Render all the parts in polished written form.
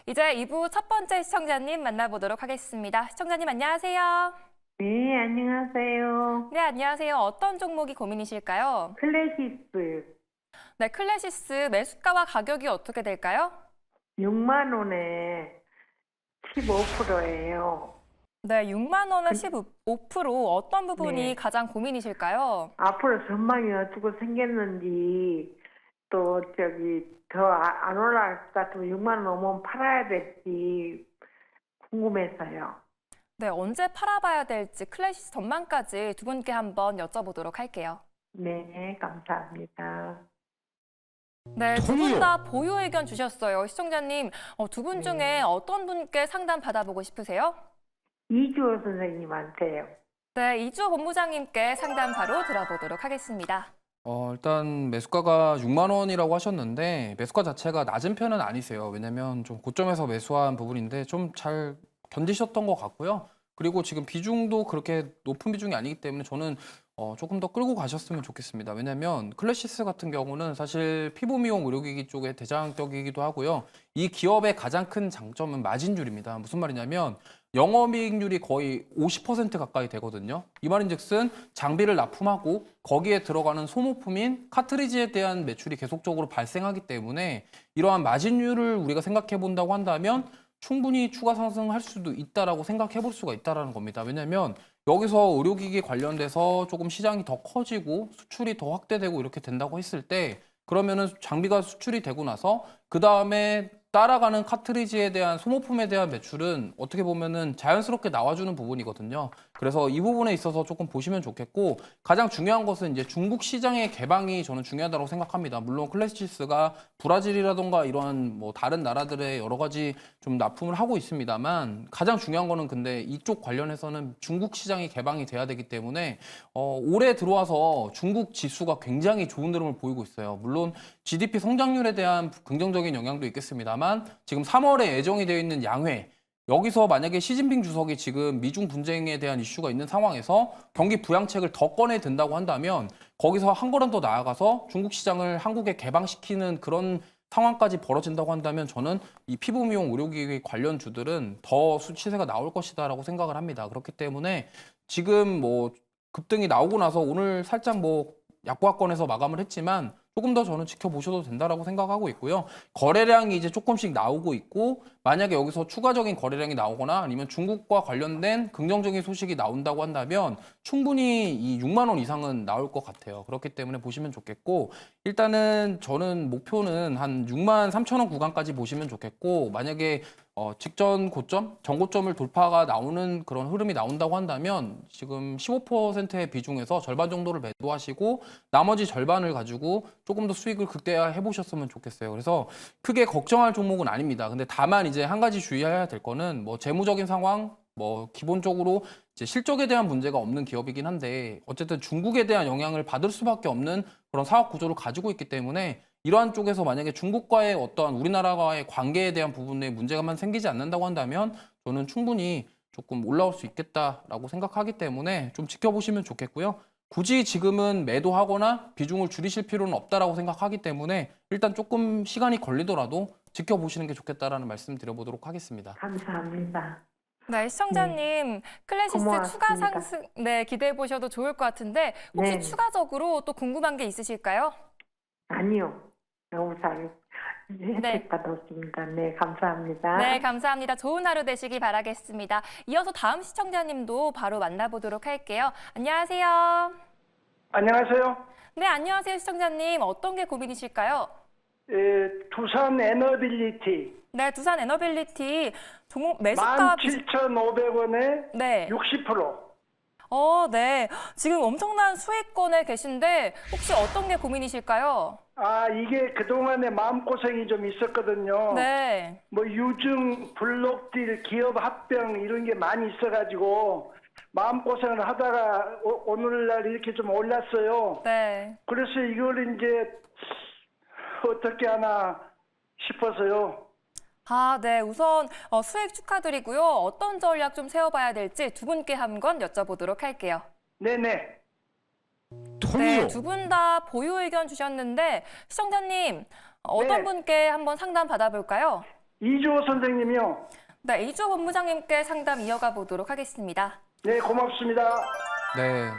이제 2부 첫 번째 시청자님 만나보도록 하겠습니다. 시청자님 안녕하세요. 네, 안녕하세요. 네, 안녕하세요. 어떤 종목이 고민이실까요? 클래시스 네, 클래시스 매수가와 가격이 어떻게 될까요? 6만 원에 15%예요. 네, 6만 원에 15% 어떤 부분이 네. 가장 고민이실까요? 앞으로 전망이 어떻게 생겼는지 또 더 안 올라갈 것 같으면 6만 원 넘으면 팔아야 될지 궁금해서요. 네, 언제 팔아봐야 될지 클래시스 전망까지 두 분께 한번 여쭤보도록 할게요. 네, 감사합니다. 네, 두 분 다 보유 의견 주셨어요. 시청자님, 두 분 중에 네. 어떤 분께 상담 받아보고 싶으세요? 이주호 선생님한테요. 네, 이주호 본부장님께 상담 바로 들어보도록 하겠습니다. 일단 매수가가 6만 원이라고 하셨는데 매수가 자체가 낮은 편은 아니세요. 왜냐면 좀 고점에서 매수한 부분인데 좀 잘 견디셨던 것 같고요. 그리고 지금 비중도 그렇게 높은 비중이 아니기 때문에 저는 조금 더 끌고 가셨으면 좋겠습니다. 왜냐면 클래시스 같은 경우는 사실 피부 미용 의료기기 쪽의 대장격이기도 하고요. 이 기업의 가장 큰 장점은 마진율입니다. 무슨 말이냐면 영업이익률이 거의 50% 가까이 되거든요. 이 말인즉슨 장비를 납품하고 거기에 들어가는 소모품인 카트리지에 대한 매출이 계속적으로 발생하기 때문에 이러한 마진율을 우리가 생각해 본다고 한다면 충분히 추가 상승할 수도 있다라고 생각해 볼 수가 있다라는 겁니다. 왜냐하면 여기서 의료기기 관련돼서 조금 시장이 더 커지고 수출이 더 확대되고 이렇게 된다고 했을 때 그러면은 장비가 수출이 되고 나서 그 다음에 따라가는 카트리지에 대한 소모품에 대한 매출은 어떻게 보면은 자연스럽게 나와주는 부분이거든요. 그래서 이 부분에 있어서 조금 보시면 좋겠고 가장 중요한 것은 이제 중국 시장의 개방이 저는 중요하다고 생각합니다. 물론 클래시스가 브라질이라던가 이러한 뭐 다른 나라들의 여러 가지 좀 납품을 하고 있습니다만 가장 중요한 거는 근데 이쪽 관련해서는 중국 시장이 개방이 돼야 되기 때문에 올해 들어와서 중국 지수가 굉장히 좋은 흐름을 보이고 있어요. 물론 GDP 성장률에 대한 긍정적인 영향도 있겠습니다만 지금 3월에 예정이 되어 있는 양회 여기서 만약에 시진핑 주석이 지금 미중 분쟁에 대한 이슈가 있는 상황에서 경기 부양책을 더 꺼내 든다고 한다면 거기서 한 걸음 더 나아가서 중국 시장을 한국에 개방시키는 그런 상황까지 벌어진다고 한다면 저는 이 피부 미용 의료기기 관련주들은 더 시세가 나올 것이다라고 생각을 합니다. 그렇기 때문에 지금 뭐 급등이 나오고 나서 오늘 살짝 뭐 약보합권에서 마감을 했지만 조금 더 저는 지켜보셔도 된다라고 생각하고 있고요. 거래량이 이제 조금씩 나오고 있고 만약에 여기서 추가적인 거래량이 나오거나 아니면 중국과 관련된 긍정적인 소식이 나온다고 한다면 충분히 이 6만 원 이상은 나올 것 같아요. 그렇기 때문에 보시면 좋겠고 일단은 저는 목표는 한 6만 3천 원 구간까지 보시면 좋겠고 만약에 직전 고점, 전고점을 돌파가 나오는 그런 흐름이 나온다고 한다면 지금 15%의 비중에서 절반 정도를 매도하시고 나머지 절반을 가지고 조금 더 수익을 극대화해 보셨으면 좋겠어요. 그래서 크게 걱정할 종목은 아닙니다. 근데 다만 이제 한 가지 주의해야 될 거는 뭐 재무적인 상황, 뭐 기본적으로 이제 실적에 대한 문제가 없는 기업이긴 한데 어쨌든 중국에 대한 영향을 받을 수밖에 없는 그런 사업 구조를 가지고 있기 때문에 이러한 쪽에서 만약에 중국과의 어떠한 우리나라와의 관계에 대한 부분에 문제가만 생기지 않는다고 한다면 저는 충분히 조금 올라올 수 있겠다라고 생각하기 때문에 좀 지켜보시면 좋겠고요. 굳이 지금은 매도하거나 비중을 줄이실 필요는 없다라고 생각하기 때문에 일단 조금 시간이 걸리더라도 지켜보시는 게 좋겠다라는 말씀 드려보도록 하겠습니다. 감사합니다. 네, 시청자님, 클래시스 추가 고맙습니다. 상승, 네, 기대해 보셔도 좋을 것 같은데 혹시 네. 추가적으로 또 궁금한 게 있으실까요? 아니요. 너무 잘 혜택 받았습니다. 네, 감사합니다. 네, 감사합니다. 좋은 하루 되시기 바라겠습니다. 이어서 다음 시청자님도 바로 만나보도록 할게요. 안녕하세요. 안녕하세요. 네, 안녕하세요, 시청자님. 어떤 게 고민이실까요? 두산 에너빌리티 네, 두산 에너빌리티 종목 매수가 17,500원에 네. 60%. 네. 지금 엄청난 수익권에 계신데 혹시 어떤 게 고민이실까요? 이게 그동안에 마음고생이 좀 있었거든요. 네. 뭐 유증, 블록딜, 기업 합병 이런 게 많이 있어가지고 마음고생을 하다가 오늘날 이렇게 좀 올랐어요. 네. 그래서 이걸 이제 어떻게 하나 싶어서요. 네. 우선 수익 축하드리고요. 어떤 전략 좀 세워봐야 될지 두 분께 한번 여쭤보도록 할게요. 네네. 네, 두 분 다 보유 의견 주셨는데 시청자님 어떤 네. 분께 한번 상담 받아볼까요? 이주호 선생님이요. 네, 이주호 본부장님께 상담 이어가 보도록 하겠습니다. 네, 고맙습니다. 네,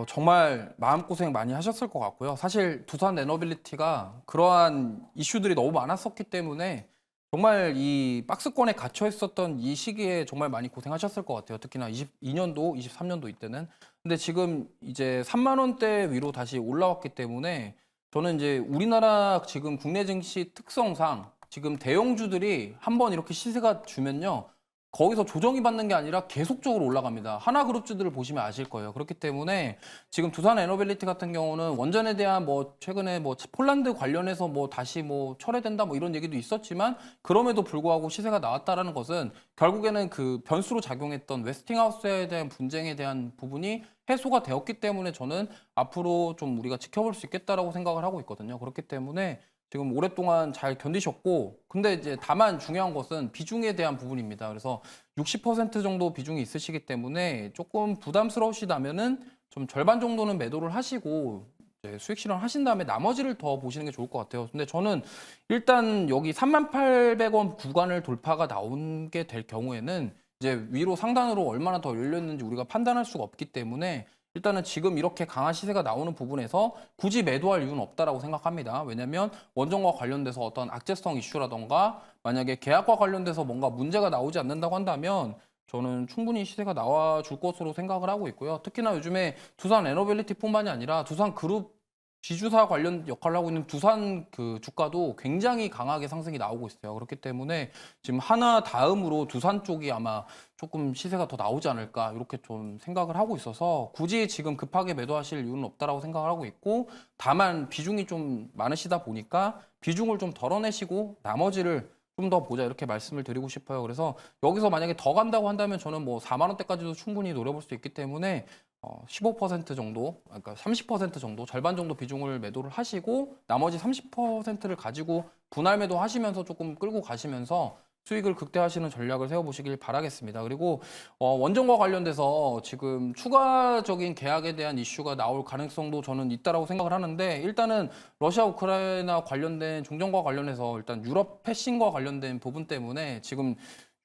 정말 마음고생 많이 하셨을 것 같고요. 사실 두산 에너빌리티가 그러한 이슈들이 너무 많았었기 때문에 정말 이 박스권에 갇혀 있었던 이 시기에 정말 많이 고생하셨을 것 같아요. 특히나 22년도, 23년도 이때는. 근데 지금 이제 3만 원대 위로 다시 올라왔기 때문에 저는 이제 우리나라 지금 국내 증시 특성상 지금 대형주들이 한번 이렇게 시세가 주면요. 거기서 조정이 받는 게 아니라 계속적으로 올라갑니다. 하나그룹주들을 보시면 아실 거예요. 그렇기 때문에 지금 두산 에너빌리티 같은 경우는 원전에 대한 뭐 최근에 뭐 폴란드 관련해서 뭐 다시 뭐 철회된다 뭐 이런 얘기도 있었지만 그럼에도 불구하고 시세가 나왔다라는 것은 결국에는 그 변수로 작용했던 웨스팅하우스에 대한 분쟁에 대한 부분이 해소가 되었기 때문에 저는 앞으로 좀 우리가 지켜볼 수 있겠다라고 생각을 하고 있거든요. 그렇기 때문에 지금 오랫동안 잘 견디셨고, 근데 이제 다만 중요한 것은 비중에 대한 부분입니다. 그래서 60% 정도 비중이 있으시기 때문에 조금 부담스러우시다면은 좀 절반 정도는 매도를 하시고 이제 수익 실현하신 다음에 나머지를 더 보시는 게 좋을 것 같아요. 근데 저는 일단 여기 38,800원 구간을 돌파가 나온 게 될 경우에는 이제 위로 상단으로 얼마나 더 열렸는지 우리가 판단할 수가 없기 때문에 일단은 지금 이렇게 강한 시세가 나오는 부분에서 굳이 매도할 이유는 없다라고 생각합니다. 왜냐하면 원전과 관련돼서 어떤 악재성 이슈라던가 만약에 계약과 관련돼서 뭔가 문제가 나오지 않는다고 한다면 저는 충분히 시세가 나와줄 것으로 생각을 하고 있고요. 특히나 요즘에 두산 에너빌리티뿐만이 아니라 두산 그룹 지주사 관련 역할을 하고 있는 두산 그 주가도 굉장히 강하게 상승이 나오고 있어요. 그렇기 때문에 지금 하나 다음으로 두산 쪽이 아마 조금 시세가 더 나오지 않을까 이렇게 좀 생각을 하고 있어서 굳이 지금 급하게 매도하실 이유는 없다라고 생각을 하고 있고 다만 비중이 좀 많으시다 보니까 비중을 좀 덜어내시고 나머지를 좀 더 보자 이렇게 말씀을 드리고 싶어요. 그래서 여기서 만약에 더 간다고 한다면 저는 뭐 4만 원대까지도 충분히 노려볼 수 있기 때문에 15% 정도, 그러니까 30% 정도, 절반 정도 비중을 매도를 하시고 나머지 30%를 가지고 분할 매도 하시면서 조금 끌고 가시면서 수익을 극대화하시는 전략을 세워보시길 바라겠습니다. 그리고 원전과 관련돼서 지금 추가적인 계약에 대한 이슈가 나올 가능성도 저는 있다라고 생각을 하는데 일단은 러시아 우크라이나 관련된 종전과 관련해서 일단 유럽 패싱과 관련된 부분 때문에 지금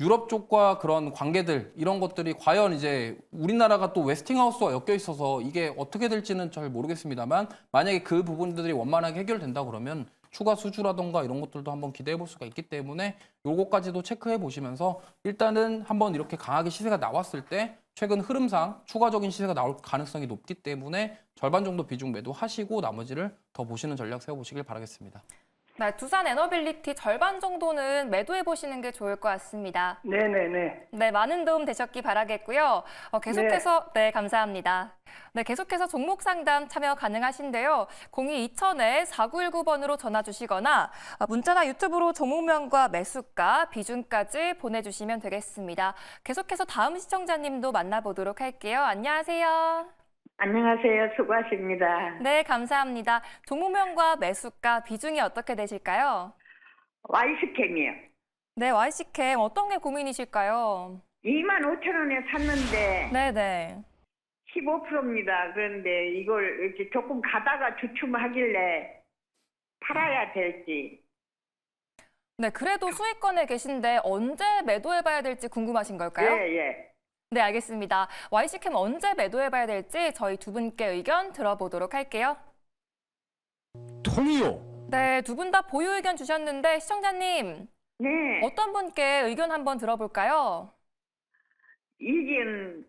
유럽 쪽과 그런 관계들 이런 것들이 과연 이제 우리나라가 또 웨스팅하우스와 엮여 있어서 이게 어떻게 될지는 잘 모르겠습니다만 만약에 그 부분들이 원만하게 해결된다 그러면 추가 수주라던가 이런 것들도 한번 기대해 볼 수가 있기 때문에 요거까지도 체크해 보시면서 일단은 한번 이렇게 강하게 시세가 나왔을 때 최근 흐름상 추가적인 시세가 나올 가능성이 높기 때문에 절반 정도 비중 매도하시고 나머지를 더 보시는 전략 세워보시길 바라겠습니다. 네, 두산 에너빌리티 절반 정도는 매도해 보시는 게 좋을 것 같습니다. 네네네. 네, 많은 도움 되셨기 바라겠고요. 계속해서 네, 감사합니다. 네, 계속해서 종목 상담 참여 가능하신데요. 02-2000-4919번으로 전화 주시거나 문자나 유튜브로 종목명과 매수가, 비중까지 보내주시면 되겠습니다. 계속해서 다음 시청자님도 만나보도록 할게요. 안녕하세요. 안녕하세요. 수고하십니다. 네, 감사합니다. 종목명과 매수가, 비중이 어떻게 되실까요? Y스캔이요. 네, YC캠 어떤 게 고민이실까요? 25,000원에 샀는데 네네. 15%입니다. 그런데 이걸 이렇게 조금 가다가 주춤하길래 팔아야 될지. 네, 그래도 수익권에 계신데 언제 매도해봐야 될지 궁금하신 걸까요? 예, 예. 네, 알겠습니다. YC캠 언제 매도해봐야 될지 저희 두 분께 의견 들어보도록 할게요. 통이요. 네, 두 분 다 보유 의견 주셨는데 시청자님 네. 어떤 분께 의견 한번 들어볼까요? 이진,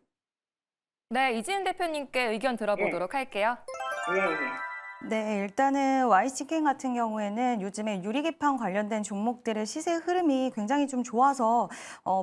네, 이지은 대표님께 의견 들어보도록 할게요. 예, 예. 네, 일단은 YC캠 같은 경우에는 요즘에 유리기판 관련된 종목들의 시세 흐름이 굉장히 좀 좋아서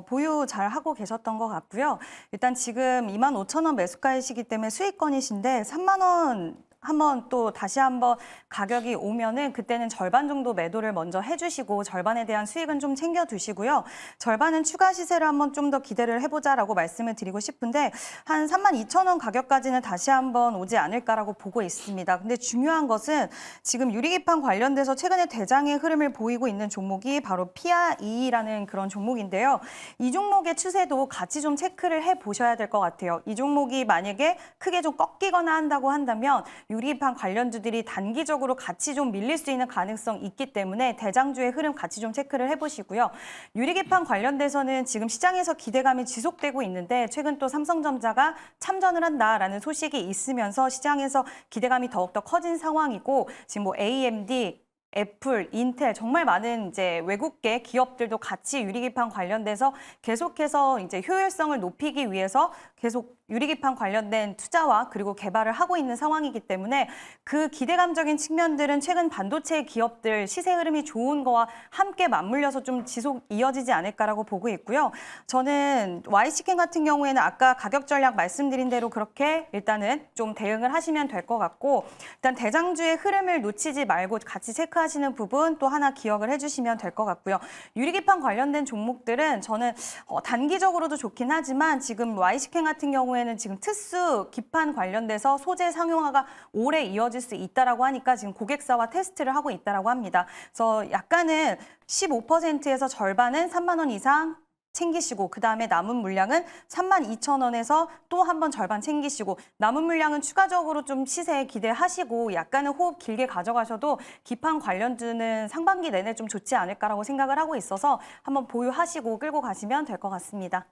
보유 잘 하고 계셨던 것 같고요. 일단 지금 25,000원 매수가이시기 때문에 수익권이신데 3만 원 한번 또 다시 한번 가격이 오면은 그때는 절반 정도 매도를 먼저 해주시고 절반에 대한 수익은 좀 챙겨두시고요. 절반은 추가 시세를 한번 좀 더 기대를 해보자라고 말씀을 드리고 싶은데 한 32,000원 가격까지는 다시 한번 오지 않을까라고 보고 있습니다. 근데 중요한 것은 지금 유리기판 관련돼서 최근에 대장의 흐름을 보이고 있는 종목이 바로 PRE라는 그런 종목인데요. 이 종목의 추세도 같이 좀 체크를 해보셔야 될 것 같아요. 이 종목이 만약에 크게 좀 꺾이거나 한다고 한다면 유리기판 관련주들이 단기적으로 같이 좀 밀릴 수 있는 가능성 있기 때문에 대장주의 흐름 같이 좀 체크를 해보시고요. 유리기판 관련돼서는 지금 시장에서 기대감이 지속되고 있는데 최근 또 삼성전자가 참전을 한다라는 소식이 있으면서 시장에서 기대감이 더욱더 커진 상황이고 지금 뭐 AMD, 애플, 인텔 정말 많은 이제 외국계 기업들도 같이 유리기판 관련돼서 계속해서 이제 효율성을 높이기 위해서 계속 유리기판 관련된 투자와 그리고 개발을 하고 있는 상황이기 때문에 그 기대감적인 측면들은 최근 반도체 기업들 시세 흐름이 좋은 거와 함께 맞물려서 좀 지속 이어지지 않을까라고 보고 있고요. 저는 YC캠 같은 경우에는 아까 가격 전략 말씀드린 대로 그렇게 일단은 좀 대응을 하시면 될 것 같고 일단 대장주의 흐름을 놓치지 말고 같이 체크하시는 부분 또 하나 기억을 해주시면 될 것 같고요. 유리기판 관련된 종목들은 저는 단기적으로도 좋긴 하지만 지금 YC캠 같은 경우에는 지금 특수 기판 관련돼서 소재 상용화가 오래 이어질 수 있다라고 하니까 지금 고객사와 테스트를 하고 있다라고 합니다. 그래서 약간은 15%에서 절반은 3만 원 이상 챙기시고 그다음에 남은 물량은 32,000원에서 또 한 번 절반 챙기시고 남은 물량은 추가적으로 좀 시세에 기대하시고 약간은 호흡 길게 가져가셔도 기판 관련주는 상반기 내내 좀 좋지 않을까라고 생각을 하고 있어서 한번 보유하시고 끌고 가시면 될 것 같습니다.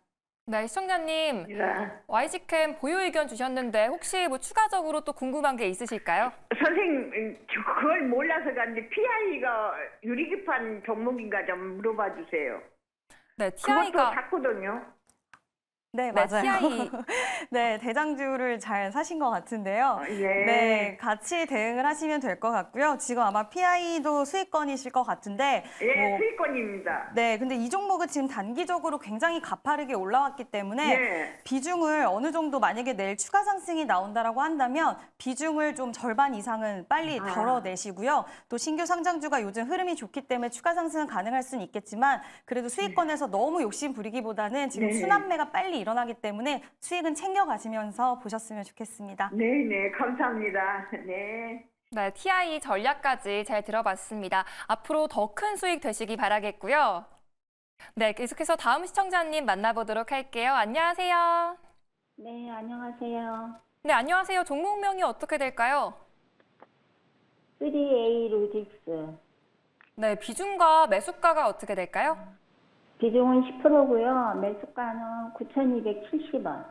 네, 시청자님, 네. YC캠 보유 의견 주셨는데 혹시 뭐 추가적으로 또 궁금한 게 있으실까요? 선생님, 그걸 몰라서 그런데 PI가 유리기판 종목인가 좀 물어봐 주세요. 네, 그것도 TI가 샀거든요. 네, 네, 맞아요. TI. 네, 대장주를 잘 사신 것 같은데요. 예. 네, 같이 대응을 하시면 될 것 같고요. 지금 아마 PI도 수익권이실 것 같은데. 예, 뭐, 수익권입니다. 네, 근데 이 종목은 지금 단기적으로 굉장히 가파르게 올라왔기 때문에 예. 비중을 어느 정도 만약에 내일 추가 상승이 나온다라고 한다면 비중을 좀 절반 이상은 빨리 덜어내시고요. 또 신규 상장주가 요즘 흐름이 좋기 때문에 추가 상승은 가능할 수는 있겠지만 그래도 수익권에서 너무 욕심 부리기보다는 지금 네. 순환매가 빨리 일어나기 때문에 수익은 챙겨가시면서 보셨으면 좋겠습니다. 네, 네, 감사합니다. 네. 네, TI 전략까지 잘 들어봤습니다. 앞으로 더 큰 수익 되시기 바라겠고요. 네, 계속해서 다음 시청자님 만나보도록 할게요. 안녕하세요. 네, 안녕하세요. 네, 안녕하세요. 종목명이 어떻게 될까요? 3A 로직스. 네, 비중과 매수가가 어떻게 될까요? 비중은 10%고요. 매수가는 9,270원.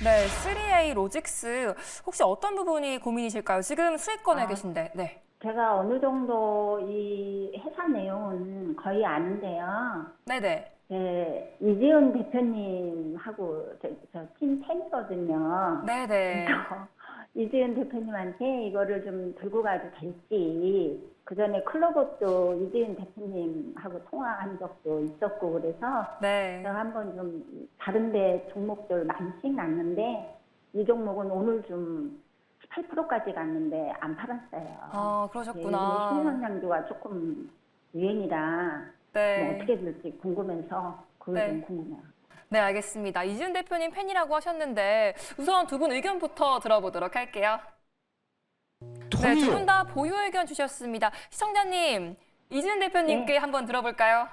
네, 3A 로직스 혹시 어떤 부분이 고민이실까요? 지금 수익권에 아. 계신데. 네. 제가 어느 정도 이 회사 내용은 거의 아는데요. 네네. 네, 이지은 대표님하고 저 팀 팬이거든요. 네네. 그래서 이지은 대표님한테 이거를 좀 들고 가도 될지, 그 전에 클로버도 이지은 대표님하고 통화한 적도 있었고, 그래서 네. 제가 한번 좀 다른데 종목들 많이씩 났는데 이 종목은 오늘 좀 8%까지 갔는데 안 팔았어요. 아, 그러셨구나. 신상장주가 조금 유행이라 뭐 네. 어떻게 될지 궁금해서 그게 네. 좀 궁금해요. 네, 알겠습니다. 이지은 대표님 팬이라고 하셨는데 우선 두 분 의견부터 들어보도록 할게요. 네, 두 분 다 보유 의견 주셨습니다. 시청자님, 이지은 대표님께 한번 들어볼까요?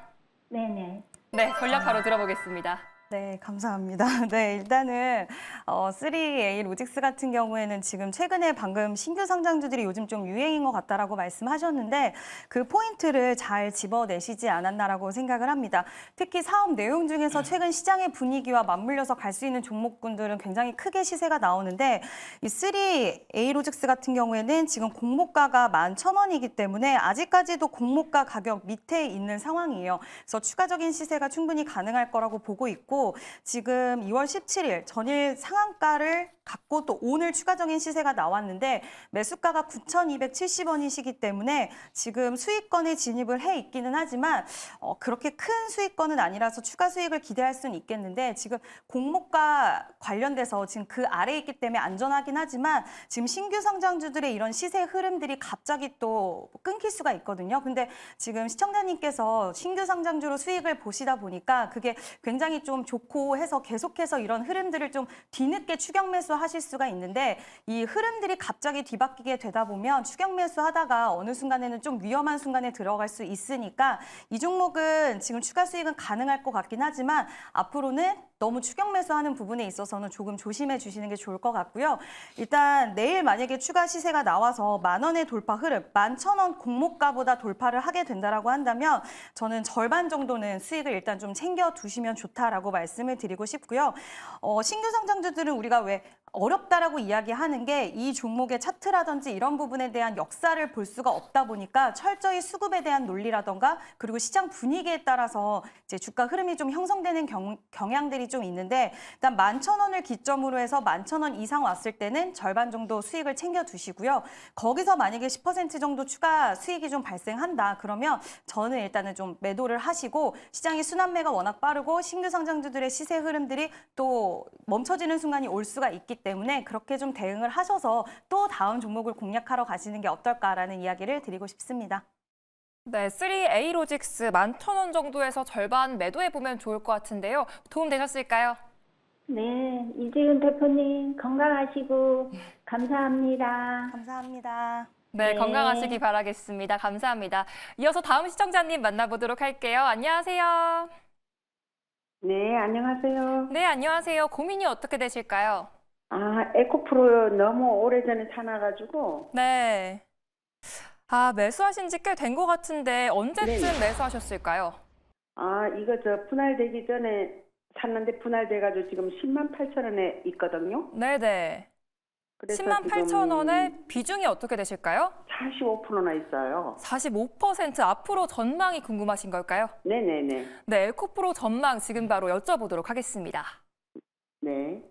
네네. 네, 전략 바로 들어보겠습니다. 네, 감사합니다. 네, 일단은 3A 로직스 같은 경우에는 지금 최근에 방금 신규 상장주들이 요즘 좀 유행인 것 같다라고 말씀하셨는데 그 포인트를 잘 집어내시지 않았나라고 생각을 합니다. 특히 사업 내용 중에서 최근 시장의 분위기와 맞물려서 갈 수 있는 종목군들은 굉장히 크게 시세가 나오는데 이 3A 로직스 같은 경우에는 지금 공모가가 11,000원이기 때문에 아직까지도 공모가 가격 밑에 있는 상황이에요. 그래서 추가적인 시세가 충분히 가능할 거라고 보고 있고 지금 2월 17일 전일 상한가를 갖고 또 오늘 추가적인 시세가 나왔는데 매수가가 9,270원이시기 때문에 지금 수익권에 진입을 해 있기는 하지만 그렇게 큰 수익권은 아니라서 추가 수익을 기대할 수는 있겠는데 지금 공모가 관련돼서 지금 그 아래에 있기 때문에 안전하긴 하지만 지금 신규 상장주들의 이런 시세 흐름들이 갑자기 또 끊길 수가 있거든요. 근데 지금 시청자님께서 신규 상장주로 수익을 보시다 보니까 그게 굉장히 좀 좋고 해서 계속해서 이런 흐름들을 좀 뒤늦게 추격 매수하실 수가 있는데 이 흐름들이 갑자기 뒤바뀌게 되다 보면 추격 매수하다가 어느 순간에는 좀 위험한 순간에 들어갈 수 있으니까 이 종목은 지금 추가 수익은 가능할 것 같긴 하지만 앞으로는 너무 추격 매수하는 부분에 있어서는 조금 조심해 주시는 게 좋을 것 같고요. 일단 내일 만약에 추가 시세가 나와서 10,000원의 돌파 흐름, 11,000원 공모가보다 돌파를 하게 된다라고 한다면 저는 절반 정도는 수익을 일단 좀 챙겨 두시면 좋다라고 말씀을 드리고 싶고요. 신규 상장주들은 우리가 왜 어렵다라고 이야기하는 게 이 종목의 차트라든지 이런 부분에 대한 역사를 볼 수가 없다 보니까 철저히 수급에 대한 논리라던가 그리고 시장 분위기에 따라서 이제 주가 흐름이 좀 형성되는 경향들이 좀 있는데 일단 11,000원을 기점으로 해서 11,000원 이상 왔을 때는 절반 정도 수익을 챙겨 두시고요. 거기서 만약에 10% 정도 추가 수익이 좀 발생한다. 그러면 저는 일단은 좀 매도를 하시고 시장의 순환매가 워낙 빠르고 신규 상장주들의 시세 흐름들이 또 멈춰지는 순간이 올 수가 있기 때문에 그렇게 좀 대응을 하셔서 또 다음 종목을 공략하러 가시는 게 어떨까라는 이야기를 드리고 싶습니다. 네, 3A 로직스 11,000원 정도에서 절반 매도해보면 좋을 것 같은데요. 도움 되셨을까요? 네, 이지은 대표님 건강하시고 감사합니다. 감사합니다. 네, 네. 건강하시기 바라겠습니다. 감사합니다. 이어서 다음 시청자님 만나보도록 할게요. 안녕하세요. 네, 안녕하세요. 네, 안녕하세요. 고민이 어떻게 되실까요? 에코프로 너무 오래전에 사놔가지고, 네. 매수하신 지 꽤 된 것 같은데 언제쯤 네네. 매수하셨을까요? 이거 분할되기 전에 샀는데 분할돼가지고 지금 108,000원에 있거든요. 네네. 그래서 108,000원에 비중이 어떻게 되실까요? 45%나 있어요. 45% 앞으로 전망이 궁금하신 걸까요? 네네네. 네, 에코프로 전망 지금 바로 여쭤보도록 하겠습니다. 네.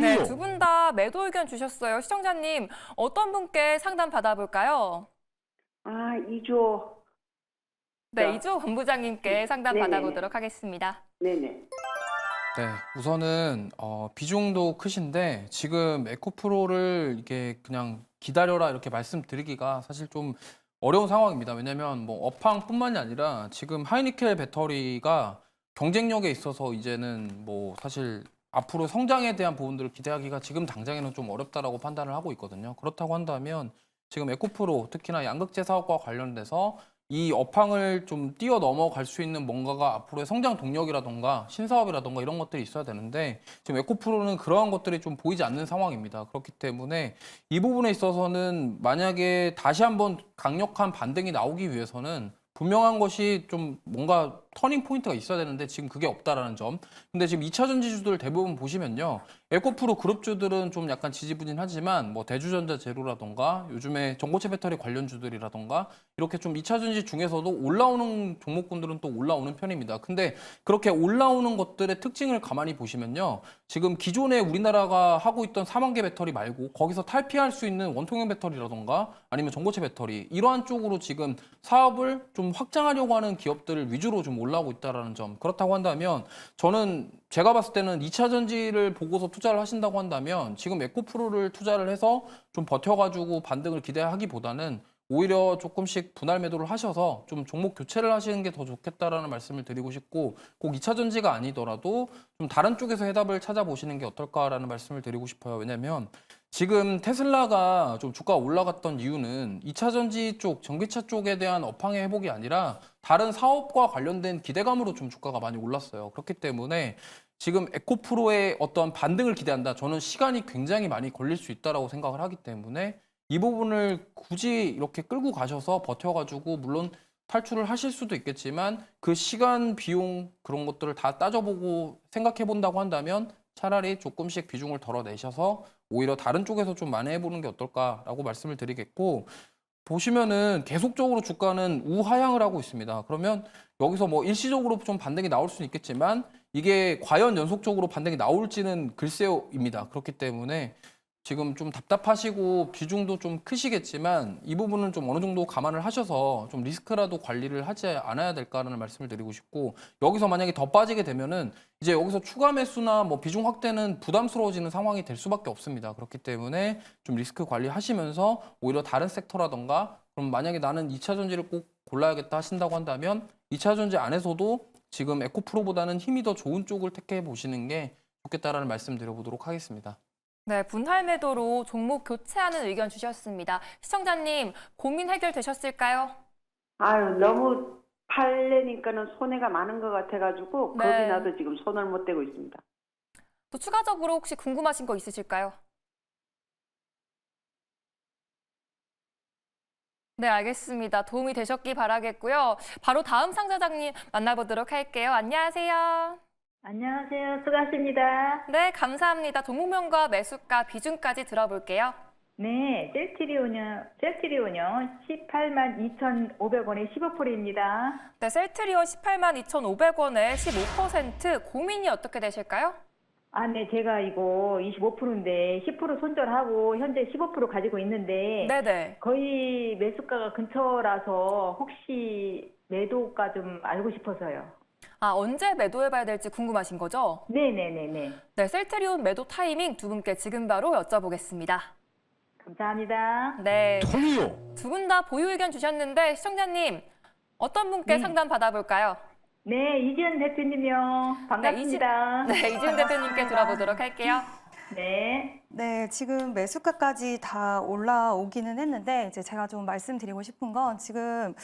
네, 두 분 다 매도 의견 주셨어요. 시청자님, 어떤 분께 상담 받아볼까요? 이조. 네, 자. 이주호 본부장님께 상담 네네네. 받아보도록 하겠습니다. 네네. 네, 우선은 비중도 크신데 지금 에코프로를 이게 그냥 기다려라 이렇게 말씀드리기가 사실 좀 어려운 상황입니다. 왜냐하면 뭐 업황뿐만이 아니라 지금 하이니켈 배터리가 경쟁력에 있어서 이제는 뭐 사실 앞으로 성장에 대한 부분들을 기대하기가 지금 당장에는 좀 어렵다라고 판단을 하고 있거든요. 그렇다고 한다면 지금 에코프로 특히나 양극재 사업과 관련돼서 이 업황을 좀 뛰어 넘어갈 수 있는 뭔가가 앞으로의 성장 동력이라던가 신사업이라던가 이런 것들이 있어야 되는데 지금 에코프로는 그러한 것들이 좀 보이지 않는 상황입니다. 그렇기 때문에 이 부분에 있어서는 만약에 다시 한번 강력한 반등이 나오기 위해서는 분명한 것이 좀 뭔가 터닝 포인트가 있어야 되는데 지금 그게 없다라는 점. 근데 지금 2차 전지주들 대부분 보시면요. 에코프로 그룹주들은 좀 약간 지지부진하지만 뭐 대주전자 제로라던가 요즘에 전고체 배터리 관련주들이라던가 이렇게 좀 2차 전지 중에서도 올라오는 종목군들은 또 올라오는 편입니다. 근데 그렇게 올라오는 것들의 특징을 가만히 보시면요. 지금 기존에 우리나라가 하고 있던 4만 개 배터리 말고 거기서 탈피할 수 있는 원통형 배터리라던가 아니면 전고체 배터리 이러한 쪽으로 지금 사업을 좀 확장하려고 하는 기업들을 위주로 좀 올라오고 있다는 점. 그렇다고 한다면 저는 제가 봤을 때는 2차 전지를 보고서 투자를 하신다고 한다면 지금 에코프로를 투자를 해서 좀 버텨가지고 반등을 기대하기보다는 오히려 조금씩 분할 매도를 하셔서 좀 종목 교체를 하시는 게 더 좋겠다라는 말씀을 드리고 싶고 꼭 2차 전지가 아니더라도 좀 다른 쪽에서 해답을 찾아보시는 게 어떨까라는 말씀을 드리고 싶어요. 왜냐하면 지금 테슬라가 좀 주가가 올라갔던 이유는 2차 전지 쪽, 전기차 쪽에 대한 업황의 회복이 아니라 다른 사업과 관련된 기대감으로 좀 주가가 많이 올랐어요. 그렇기 때문에 지금 에코프로의 어떤 반등을 기대한다. 저는 시간이 굉장히 많이 걸릴 수 있다고 생각을 하기 때문에 이 부분을 굳이 이렇게 끌고 가셔서 버텨가지고 물론 탈출을 하실 수도 있겠지만 그 시간, 비용 그런 것들을 다 따져보고 생각해 본다고 한다면 차라리 조금씩 비중을 덜어내셔서 오히려 다른 쪽에서 좀 만회해보는 게 어떨까라고 말씀을 드리겠고 보시면은 계속적으로 주가는 우하향을 하고 있습니다. 그러면 여기서 뭐 일시적으로 좀 반등이 나올 수는 있겠지만 이게 과연 연속적으로 반등이 나올지는 글쎄요입니다. 그렇기 때문에 지금 좀 답답하시고 비중도 좀 크시겠지만 이 부분은 좀 어느 정도 감안을 하셔서 좀 리스크라도 관리를 하지 않아야 될까라는 말씀을 드리고 싶고 여기서 만약에 더 빠지게 되면은 이제 여기서 추가 매수나 뭐 비중 확대는 부담스러워지는 상황이 될 수밖에 없습니다. 그렇기 때문에 좀 리스크 관리하시면서 오히려 다른 섹터라던가 그럼 만약에 나는 2차 전지를 꼭 골라야겠다 하신다고 한다면 2차 전지 안에서도 지금 에코프로보다는 힘이 더 좋은 쪽을 택해 보시는 게 좋겠다라는 말씀 드려보도록 하겠습니다. 네, 분할 매도로 종목 교체하는 의견 주셨습니다. 시청자님, 고민 해결되셨을까요? 아유, 너무 팔려니까는 손해가 많은 것 같아가지고 네. 겁이 나서 지금 손을 못 대고 있습니다. 또 추가적으로 혹시 궁금하신 거 있으실까요? 네, 알겠습니다. 도움이 되셨기 바라겠고요. 바로 다음 상자장님 만나보도록 할게요. 안녕하세요. 안녕하세요. 수고하십니다. 네, 감사합니다. 종목명과 매수가 비중까지 들어볼게요. 네, 셀트리온요. 182,500원에 15%입니다. 네, 셀트리온 182,500원에 15%. 고민이 어떻게 되실까요? 아, 네, 제가 이거 25%인데 10% 손절하고 현재 15% 가지고 있는데 네네. 거의 매수가가 근처라서 혹시 매도가 좀 알고 싶어서요. 아, 언제 매도해봐야 될지 궁금하신 거죠? 네네네네. 네, 셀트리온 매도 타이밍 두 분께 지금 바로 여쭤보겠습니다. 감사합니다. 네, 통이요. 두 분 다 보유 의견 주셨는데 시청자님 어떤 분께 네. 상담 받아볼까요? 네, 이지연 대표님요. 반갑습니다. 네, 이지은 대표님께 들어보도록 할게요. 네. 네, 지금 매수가까지 다 올라오기는 했는데 이제 제가 좀 말씀드리고 싶은 건 지금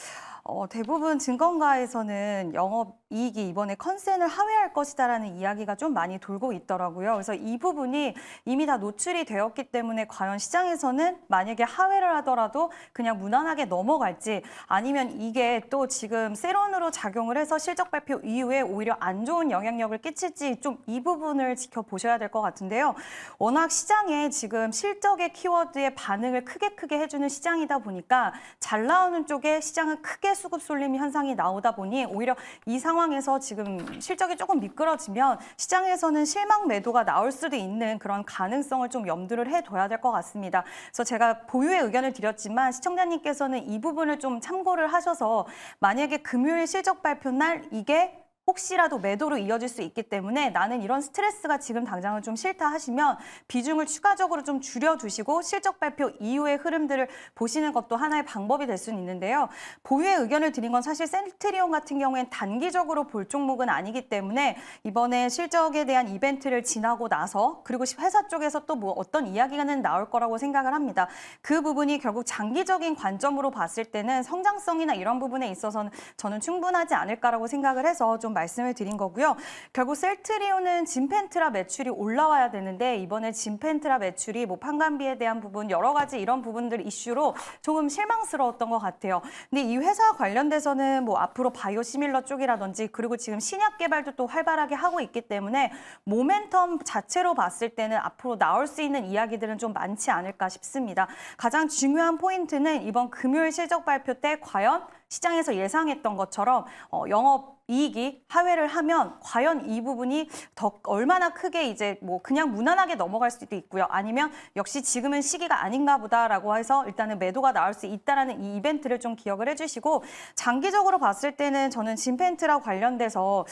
대부분 증권가에서는 영업이익이 이번에 컨센을 하회할 것이다라는 이야기가 좀 많이 돌고 있더라고요. 그래서 이 부분이 이미 다 노출이 되었기 때문에 과연 시장에서는 만약에 하회를 하더라도 그냥 무난하게 넘어갈지 아니면 이게 또 지금 세론으로 작용을 해서 실적 발표 이후에 오히려 안 좋은 영향력을 끼칠지 좀 이 부분을 지켜보셔야 될 것 같은데요. 워낙 시장에 지금 실적의 키워드의 반응을 크게 해주는 시장이다 보니까 잘 나오는 쪽에 시장은 크게 수급 쏠림 현상이 나오다 보니 오히려 이 상황에서 지금 실적이 조금 미끄러지면 시장에서는 실망 매도가 나올 수도 있는 그런 가능성을 좀 염두를 해둬야 될 것 같습니다. 그래서 제가 보유의 의견을 드렸지만 시청자님께서는 이 부분을 좀 참고를 하셔서 만약에 금요일 실적 발표 날 이게 혹시라도 매도로 이어질 수 있기 때문에 나는 이런 스트레스가 지금 당장은 좀 싫다 하시면 비중을 추가적으로 좀 줄여두시고 실적 발표 이후의 흐름들을 보시는 것도 하나의 방법이 될 수는 있는데요. 보유의 의견을 드린 건 사실 셀트리온 같은 경우엔 단기적으로 볼 종목은 아니기 때문에 이번에 실적에 대한 이벤트를 지나고 나서 그리고 회사 쪽에서 또 뭐 어떤 이야기가 나올 거라고 생각을 합니다. 그 부분이 결국 장기적인 관점으로 봤을 때는 성장성이나 이런 부분에 있어서는 저는 충분하지 않을까라고 생각을 해서 좀 말씀을 드린 거고요. 결국 셀트리온은 진펜트라 매출이 올라와야 되는데 이번에 진펜트라 매출이 뭐 판관비에 대한 부분 여러 가지 이런 부분들 이슈로 조금 실망스러웠던 것 같아요. 근데 이 회사 관련돼서는 뭐 앞으로 바이오시밀러 쪽이라든지 그리고 지금 신약 개발도 또 활발하게 하고 있기 때문에 모멘텀 자체로 봤을 때는 앞으로 나올 수 있는 이야기들은 좀 많지 않을까 싶습니다. 가장 중요한 포인트는 이번 금요일 실적 발표 때 과연 시장에서 예상했던 것처럼 영업이익이 하회를 하면 과연 이 부분이 더 얼마나 크게 이제 뭐 그냥 무난하게 넘어갈 수도 있고요. 아니면 역시 지금은 시기가 아닌가 보다라고 해서 일단은 매도가 나올 수 있다라는 이 이벤트를 좀 기억을 해주시고 장기적으로 봤을 때는 저는 진펜트라 관련돼서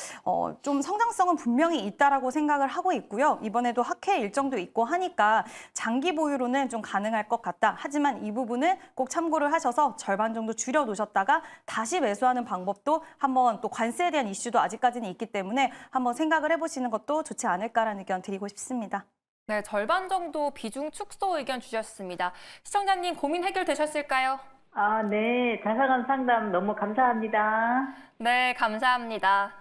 좀 성장성은 분명히 있다라고 생각을 하고 있고요. 이번에도 학회 일정도 있고 하니까 장기 보유로는 좀 가능할 것 같다. 하지만 이 부분은 꼭 참고를 하셔서 절반 정도 줄여놓으셨다가 다시 매수하는 방법도 한번 또 관세에 대한 이슈도 아직까지는 있기 때문에 한번 생각을 해보시는 것도 좋지 않을까라는 의견 드리고 싶습니다. 네, 절반 정도 비중 축소 의견 주셨습니다. 시청자님 고민 해결되셨을까요? 아, 네. 자상한 상담 너무 감사합니다. 네, 감사합니다.